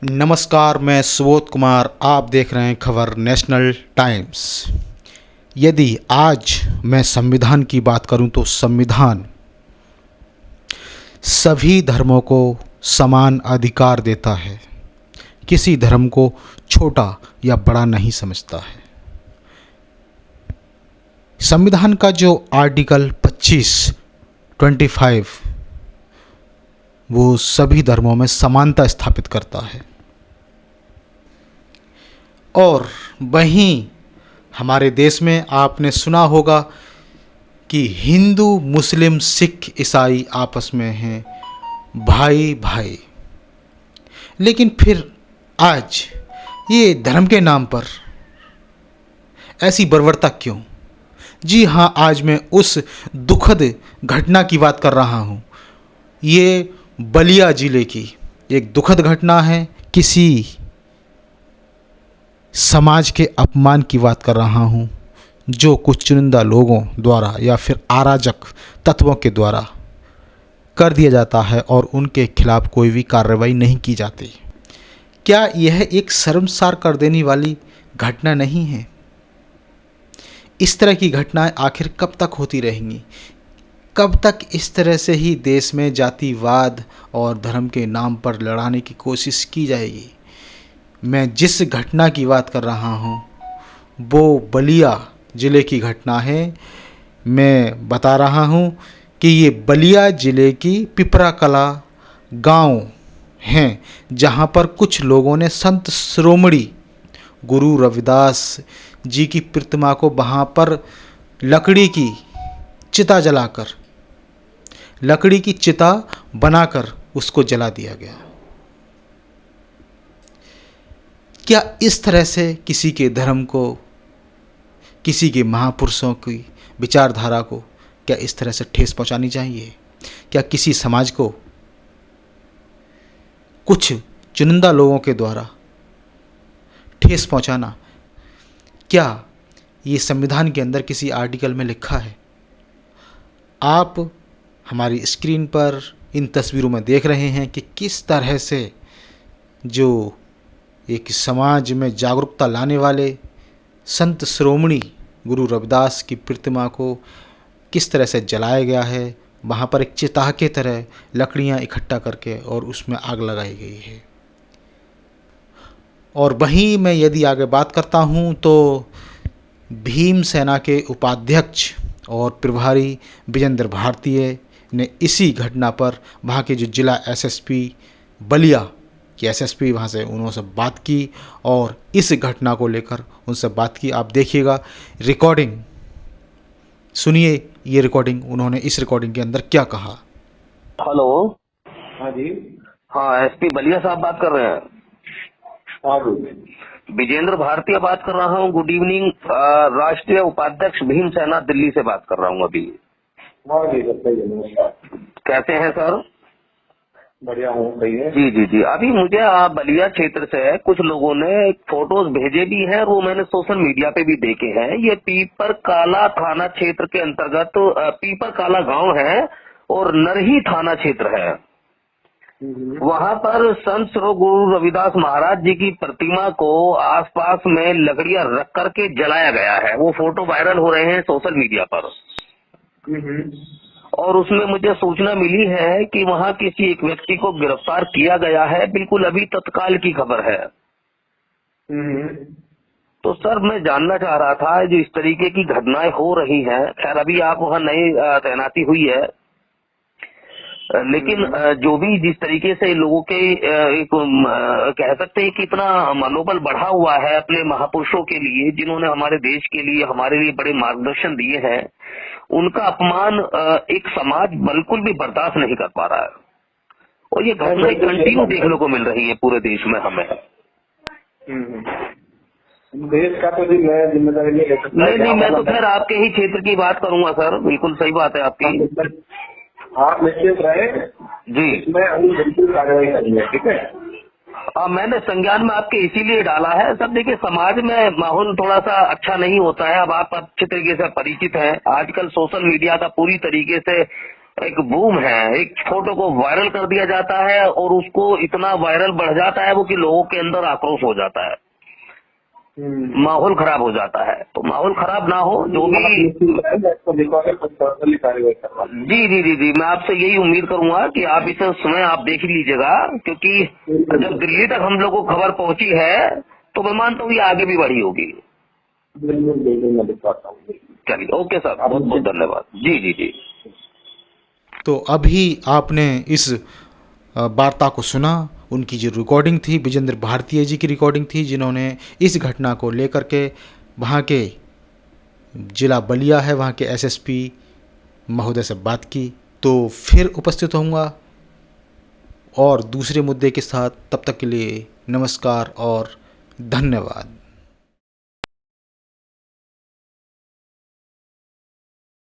नमस्कार, मैं सुबोध कुमार। आप देख रहे हैं खबर नेशनल टाइम्स। यदि आज मैं संविधान की बात करूं तो संविधान सभी धर्मों को समान अधिकार देता है, किसी धर्म को छोटा या बड़ा नहीं समझता है। संविधान का जो आर्टिकल 25 वो सभी धर्मों में समानता स्थापित करता है। और वहीं हमारे देश में आपने सुना होगा कि हिंदू, मुस्लिम, सिख, ईसाई आपस में हैं भाई भाई। लेकिन फिर आज ये धर्म के नाम पर ऐसी बर्बरता क्यों? जी हाँ, आज मैं उस दुखद घटना की बात कर रहा हूँ। ये बलिया ज़िले की एक दुखद घटना है। किसी समाज के अपमान की बात कर रहा हूँ जो कुछ चुनिंदा लोगों द्वारा या फिर अराजक तत्वों के द्वारा कर दिया जाता है और उनके खिलाफ कोई भी कार्रवाई नहीं की जाती। क्या यह एक शर्मसार कर देने वाली घटना नहीं है? इस तरह की घटनाएं आखिर कब तक होती रहेंगी? कब तक इस तरह से ही देश में जातिवाद और धर्म के नाम पर लड़ाने की कोशिश की जाएगी? मैं जिस घटना की बात कर रहा हूँ वो बलिया ज़िले की घटना है। मैं बता रहा हूँ कि ये बलिया ज़िले की पिपरा कला गांव हैं, जहाँ पर कुछ लोगों ने संत शिरोमणि गुरु रविदास जी की प्रतिमा को वहाँ पर लकड़ी की चिता बनाकर उसको जला दिया गया। क्या इस तरह से किसी के धर्म को, किसी के महापुरुषों की विचारधारा को क्या इस तरह से ठेस पहुंचानी चाहिए? क्या किसी समाज को कुछ चुनिंदा लोगों के द्वारा ठेस पहुंचाना, क्या ये संविधान के अंदर किसी आर्टिकल में लिखा है? आप हमारी स्क्रीन पर इन तस्वीरों में देख रहे हैं कि किस तरह से जो एक समाज में जागरूकता लाने वाले संत शिरोमणि गुरु रविदास की प्रतिमा को किस तरह से जलाया गया है। वहाँ पर एक चिता के तरह लकड़ियाँ इकट्ठा करके और उसमें आग लगाई गई है। और वहीं मैं यदि आगे बात करता हूँ तो भीम सेना के उपाध्यक्ष और प्रभारी विजेंद्र भारतीय ने इसी घटना पर वहाँ के जो जिला एसएसपी बलिया कि एसएसपी वहाँ से उन्होंने बात की और इस घटना को लेकर उनसे बात की। आप देखिएगा रिकॉर्डिंग, सुनिए ये रिकॉर्डिंग, उन्होंने इस रिकॉर्डिंग के अंदर क्या कहा। हेलो। हाँ जी। हाँ, एसपी बलिया साहब बात कर रहे हैं। हाँ जी। विजेंद्र भारतीय बात कर रहा हूँ। Good evening. राष्ट्रीय उपाध्यक्ष भीम सेना दिल्ली से बात कर रहा हूँ अभी। हाँ जी, बताइए। नमस्कार। कैसे हैं सर? बढ़िया हूँ, सही है। जी जी जी। अभी मुझे बलिया क्षेत्र से कुछ लोगों ने फोटोज भेजे भी हैं, वो मैंने सोशल मीडिया पे भी देखे हैं। ये पीपर काला थाना क्षेत्र के अंतर्गत पीपर काला गांव है और नरही थाना क्षेत्र है। वहाँ पर संत श्री गुरु रविदास महाराज जी की प्रतिमा को आसपास में लकड़ियां रख करके जलाया गया है। वो फोटो वायरल हो रहे हैं सोशल मीडिया पर। और उसमें मुझे सूचना मिली है कि वहाँ किसी एक व्यक्ति को गिरफ्तार किया गया है। बिल्कुल अभी तत्काल की खबर है। तो सर, मैं जानना चाह रहा था जो इस तरीके की घटनाएं हो रही हैं, खैर अभी आप वहाँ नई तैनाती हुई है, लेकिन जो भी जिस तरीके से लोगों के एक कह सकते हैं कि इतना मनोबल बढ़ा हुआ है अपने महापुरुषों के लिए, जिन्होंने हमारे देश के लिए, हमारे लिए बड़े मार्गदर्शन दिए हैं, उनका अपमान एक समाज बिल्कुल भी बर्दाश्त नहीं कर पा रहा है। और ये घटनाएं कंटिन्यू देखने को मिल रही है पूरे देश में हमें। देश का तो मैं जिम्मेदारी नहीं ले सकता। नहीं, मैं तो खैर आपके ही क्षेत्र की बात करूंगा सर। बिल्कुल सही बात है आपकी। आप निश्चित रहे जी। इसमें हम बिल्कुल कार्रवाई करेंगे, ठीक है। मैंने संज्ञान में आपके इसीलिए डाला है सर। देखिए, समाज में माहौल थोड़ा सा अच्छा नहीं होता है। अब आप अच्छे तरीके से परिचित हैं, आजकल सोशल मीडिया का पूरी तरीके से एक बूम है, एक फोटो को वायरल कर दिया जाता है और उसको इतना वायरल बढ़ जाता है वो कि लोगों के अंदर आक्रोश हो जाता है, माहौल खराब हो जाता है। तो माहौल खराब ना हो, जो भी जी जी जी जी मैं आपसे यही उम्मीद करूंगा कि आप इसे सुने, आप देख ही लीजिएगा, क्योंकि जब दिल्ली तक हम लोगों को खबर पहुंची है तो मैं मानता हूँ ये आगे भी बढ़ी होगी। चलिए, ओके सर, बहुत बहुत धन्यवाद। जी जी जी। तो अभी आपने इस वार्ता को सुना, उनकी जो रिकॉर्डिंग थी विजेंद्र भारतीय जी की रिकॉर्डिंग थी, जिन्होंने इस घटना को लेकर के वहाँ के जिला बलिया है वहाँ के एसएसपी महोदय से बात की। तो फिर उपस्थित होऊंगा और दूसरे मुद्दे के साथ, तब तक के लिए नमस्कार और धन्यवाद।